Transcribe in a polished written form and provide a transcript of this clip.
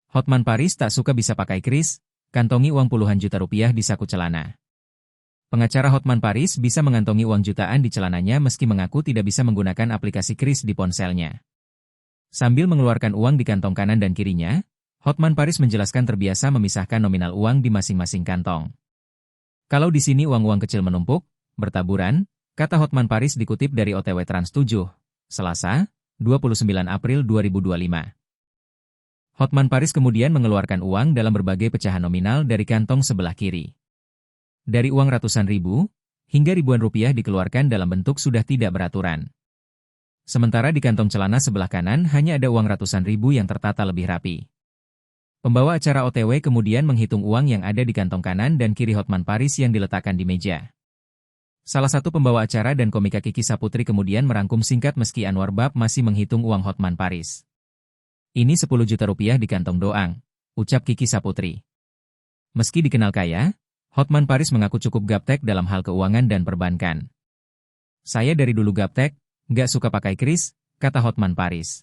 Hotman Paris tak suka bisa pakai kris, kantongi uang puluhan juta rupiah di saku celana. Pengacara Hotman Paris bisa mengantongi uang jutaan di celananya meski mengaku tidak bisa menggunakan aplikasi kris di ponselnya. Sambil mengeluarkan uang di kantong kanan dan kirinya, Hotman Paris menjelaskan terbiasa memisahkan nominal uang di masing-masing kantong. Kalau di sini uang-uang kecil menumpuk, bertaburan, kata Hotman Paris dikutip dari OTW Trans 7, Selasa, 29 April 2025. Hotman Paris kemudian mengeluarkan uang dalam berbagai pecahan nominal dari kantong sebelah kiri. Dari uang ratusan ribu, hingga ribuan rupiah dikeluarkan dalam bentuk sudah tidak beraturan. Sementara di kantong celana sebelah kanan hanya ada uang ratusan ribu yang tertata lebih rapi. Pembawa acara OTW kemudian menghitung uang yang ada di kantong kanan dan kiri Hotman Paris yang diletakkan di meja. Salah satu pembawa acara dan komika Kiki Saputri kemudian merangkum singkat meski Anwar Bab masih menghitung uang Hotman Paris. Ini 10 juta rupiah di kantong doang, ucap Kiki Saputri. Meski dikenal kaya, Hotman Paris mengaku cukup gaptek dalam hal keuangan dan perbankan. Saya dari dulu gaptek, nggak suka pakai kris, kata Hotman Paris.